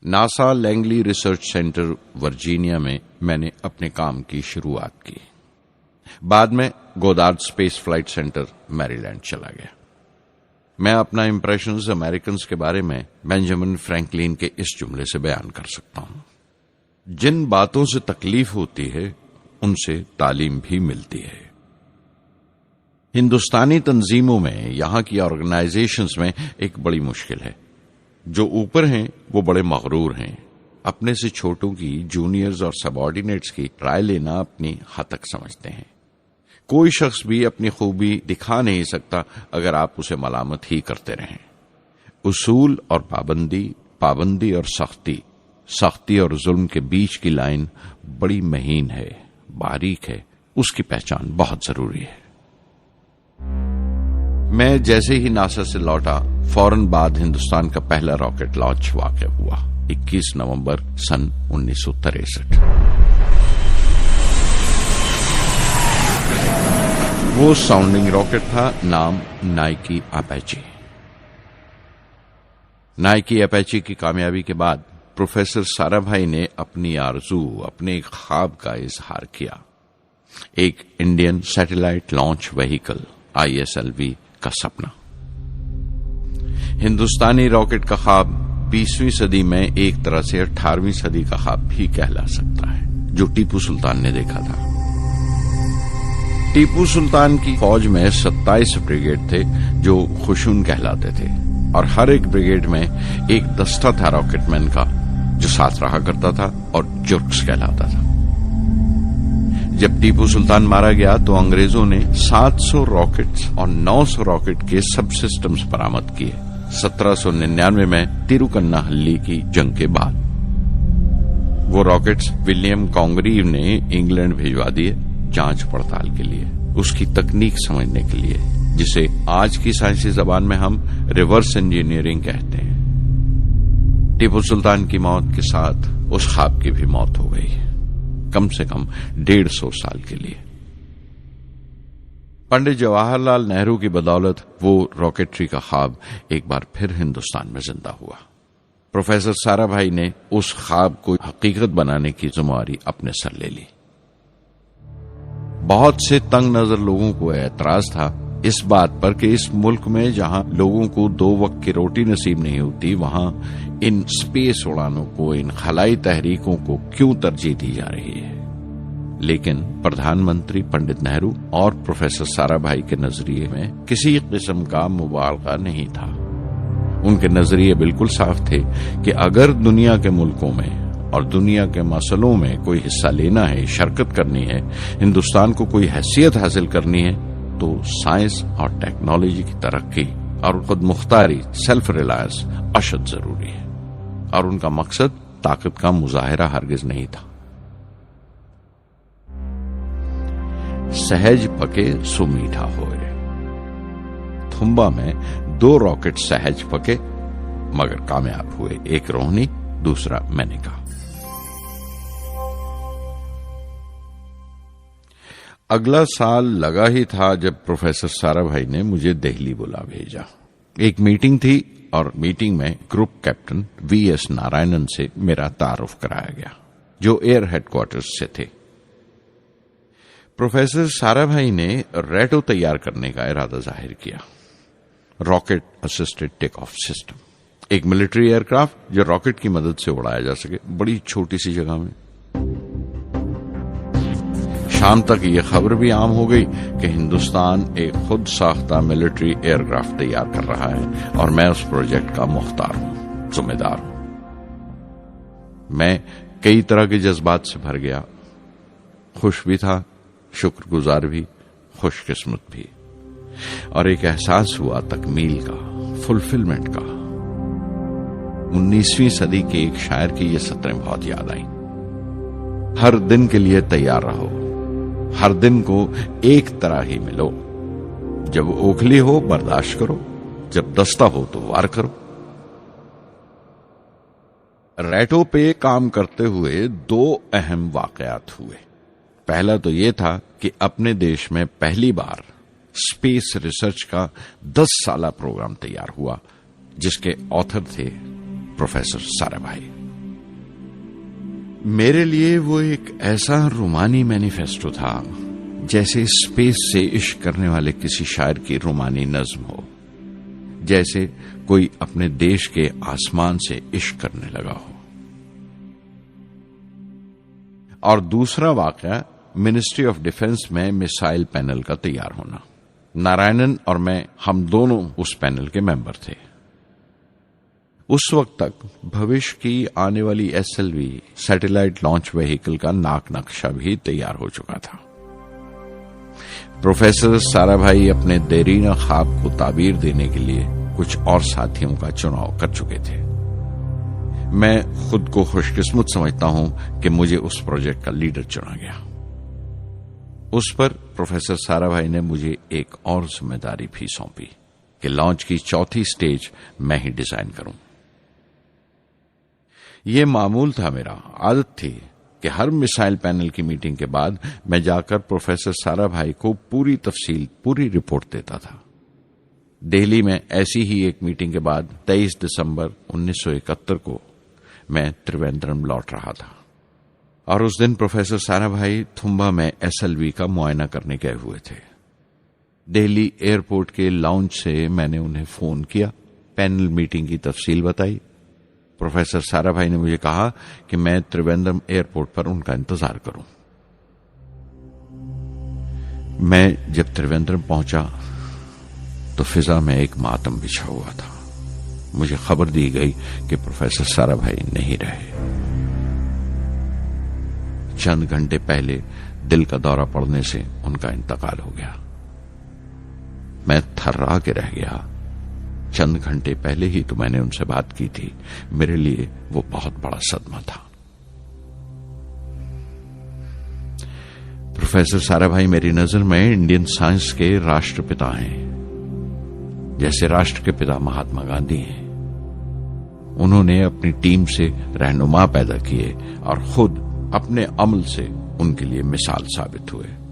NASA Langley research centre Virginia میں میں نے اپنے کام کی شروعات کی. بعد میں گودارڈ اسپیس فلائٹ سینٹر میری لینڈ چلا گیا. میں اپنا امپریشنز امریکنز کے بارے میں بینجامن فرینکلن کے اس جملے سے بیان کر سکتا ہوں: جن باتوں سے تکلیف ہوتی ہے ان سے تعلیم بھی ملتی ہے. ہندوستانی تنظیموں میں، یہاں کی آرگنائزیشنز میں ایک بڑی مشکل ہے. جو اوپر ہیں وہ بڑے مغرور ہیں. اپنے سے چھوٹوں کی، جونیئرز اور سب آرڈینیٹس کی رائے لینا اپنی حد تک سمجھتے ہیں. کوئی شخص بھی اپنی خوبی دکھا نہیں سکتا اگر آپ اسے ملامت ہی کرتے رہیں. اصول اور پابندی، پابندی اور سختی، سختی اور ظلم کے بیچ کی لائن بڑی مہین ہے، باریک ہے. اس کی پہچان بہت ضروری ہے. میں جیسے ہی ناسا سے لوٹا، فوراً بعد ہندوستان کا پہلا راکٹ لانچ واقع ہوا 21 نومبر سن 1963. وہ ساؤنڈنگ راکٹ تھا، نام نائکی اپیچی. نائکی اپیچی کی کامیابی کے بعد پروفیسر سارا بھائی نے اپنی آرزو، اپنے ایک خواب کا اظہار کیا: ایک Indian satellite launch vehicle ISLV کا سپنا. ہندوستانی راکٹ کا خواب 20ویں صدی میں ایک طرح سے 18ویں صدی کا خواب بھی کہلا سکتا ہے، جو ٹیپو سلطان نے دیکھا تھا. ٹیپو سلطان کی فوج میں 27 بریگیڈ تھے جو خشون کہلاتے تھے، اور ہر ایک بریگیڈ میں ایک دستہ تھا راکٹ مین کا جو ساتھ رہا کرتا تھا اور جرکس کہلاتا تھا. جب ٹیپو سلطان مارا گیا تو انگریزوں نے 700 راکٹس اور 900 راکٹ کے سب سسٹمز برآمد کیے 1799 میں تیروکناہلی کی جنگ کے بعد. وہ راکٹس ولیم کانگریو نے انگلینڈ بھیجوا دیے جانچ پڑتال کے لیے، اس کی تکنیک سمجھنے کے لیے، جسے آج کی سائنسی زبان میں ہم ریورس انجینئرنگ کہتے ہیں. ٹیپو سلطان کی موت کے ساتھ اس خواب کی بھی موت ہو گئی، کم سے کم 150 سال کے لیے. پنڈت جواہر لال نہرو کی بدولت وہ راکٹری کا خواب ایک بار پھر ہندوستان میں زندہ ہوا. پروفیسر سارا بھائی نے اس خواب کو حقیقت بنانے کی ذمہ داری اپنے سر لے لی. بہت سے تنگ نظر لوگوں کو اعتراض تھا اس بات پر کہ اس ملک میں جہاں لوگوں کو 2 وقت کی روٹی نصیب نہیں ہوتی، وہاں ان اسپیس اڑانوں کو، ان خلائی تحریکوں کو کیوں ترجیح دی جا رہی ہے. لیکن پردھان منتری پنڈت نہرو اور پروفیسر سارا بھائی کے نظریے میں کسی قسم کا مبالغہ نہیں تھا. ان کے نظریے بالکل صاف تھے کہ اگر دنیا کے ملکوں میں اور دنیا کے مسئلوں میں کوئی حصہ لینا ہے، شرکت کرنی ہے، ہندوستان کو کوئی حیثیت حاصل کرنی ہے، تو سائنس اور ٹیکنالوجی کی ترقی اور خود مختاری، سیلف ریلائنس اشد ضروری ہے. اور ان کا مقصد طاقت کا مظاہرہ ہرگز نہیں تھا. سہج پکے سو میٹھا ہوئے. تھمبا میں 2 راکٹ سہج پکے مگر کامیاب ہوئے، ایک روہنی، دوسرا مینیکا. اگلا سال لگا ہی تھا جب پروفیسر سارا بھائی نے مجھے دہلی بلا بھیجا. ایک میٹنگ تھی اور میٹنگ میں گروپ کیپٹن VS نارائنن سے میرا تعارف کرایا گیا جو ایئر ہیڈ کوارٹرز سے تھے. پروفیسر سارا بھائی نے ریٹو تیار کرنے کا ارادہ ظاہر کیا، rocket assisted take of system, ایک ملٹری ایئر کرافٹ جو راکٹ کی مدد سے اڑایا جا سکے بڑی چھوٹی سی جگہ میں. شام تک یہ خبر بھی عام ہو گئی کہ ہندوستان ایک خود ساختہ ملٹری ایئر کرافٹ تیار کر رہا ہے اور میں اس پروجیکٹ کا مختار ہوں، ذمہ دار ہوں. میں کئی طرح کے جذبات سے بھر گیا، خوش بھی تھا، شکر گزار بھی، خوش قسمت بھی، اور ایک احساس ہوا تکمیل کا، فلفلمنٹ کا. 19ویں صدی کے ایک شاعر کی یہ سطریں بہت یاد آئیں: ہر دن کے لیے تیار رہو، ہر دن کو ایک طرح ہی ملو، جب اوکھلی ہو برداشت کرو، جب دستہ ہو تو وار کرو. ریٹو پہ کام کرتے ہوئے 2 اہم واقعات ہوئے. پہلا تو یہ تھا کہ اپنے دیش میں پہلی بار اسپیس ریسرچ کا 10 سالہ پروگرام تیار ہوا جس کے آتھر تھے پروفیسر سارا بھائی. میرے لیے وہ ایک ایسا رومانی مینیفیسٹو تھا جیسے اسپیس سے عشق کرنے والے کسی شاعر کی رومانی نظم ہو، جیسے کوئی اپنے دیش کے آسمان سے عشق کرنے لگا ہو۔ اور دوسرا واقعہ منسٹری آف ڈیفنس میں میسائل پینل کا تیار ہونا۔ نارائنن اور میں، ہم دونوں اس پینل کے ممبر تھے۔ اس وقت تک بھوش کی آنے والی SLV سیٹلائٹ لانچ وہیکل کا ناک نقشہ بھی تیار ہو چکا تھا۔ پروفیسر سارا بھائی اپنے دیرینہ خواب کو تعبیر دینے کے لیے کچھ اور ساتھیوں کا چناؤ کر چکے تھے۔ میں خود کو خوش قسمت سمجھتا ہوں کہ مجھے اس پروجیکٹ کا لیڈر چنا گیا۔ اس پر پروفیسر سارا بھائی نے مجھے ایک اور ذمہ داری بھی سونپی کہ لانچ کی چوتھی سٹیج میں ہی ڈیزائن کروں۔ یہ معمول تھا، میرا عادت تھی کہ ہر میسائل پینل کی میٹنگ کے بعد میں جا کر پروفیسر سارا بھائی کو پوری تفصیل، پوری رپورٹ دیتا تھا۔ دہلی میں ایسی ہی ایک میٹنگ کے بعد 23 دسمبر 1971 کو میں تریویندرم لوٹ رہا تھا، اور اس دن پروفیسر سارا بھائی تھمبا میں SLV کا معائنہ کرنے گئے ہوئے تھے۔ دہلی ایئرپورٹ کے لاؤنج سے میں نے انہیں فون کیا، پینل میٹنگ کی تفصیل بتائی۔ پروفیسر سارا بھائی نے مجھے کہا کہ میں تریویندرم ایئرپورٹ پر ان کا انتظار کروں۔ میں جب تریویندرم پہنچا تو فضا میں ایک ماتم بچھا ہوا تھا۔ مجھے خبر دی گئی کہ پروفیسر سارا بھائی نہیں رہے۔ چند گھنٹے پہلے دل کا دورہ پڑنے سے ان کا انتقال ہو گیا۔ میں تھرا کے رہ گیا۔ چند گھنٹے پہلے ہی تو میں نے ان سے بات کی تھی۔ میرے لیے وہ بہت بڑا صدمہ تھا۔ پروفیسر سارا بھائی میری نظر میں انڈین سائنس کے راشٹر پتا ہیں، جیسے راشٹر کے پتا مہاتما گاندھی ہیں۔ انہوں نے اپنی ٹیم سے رہنما پیدا کیے اور خود اپنے عمل سے ان کے لیے مثال ثابت ہوئے۔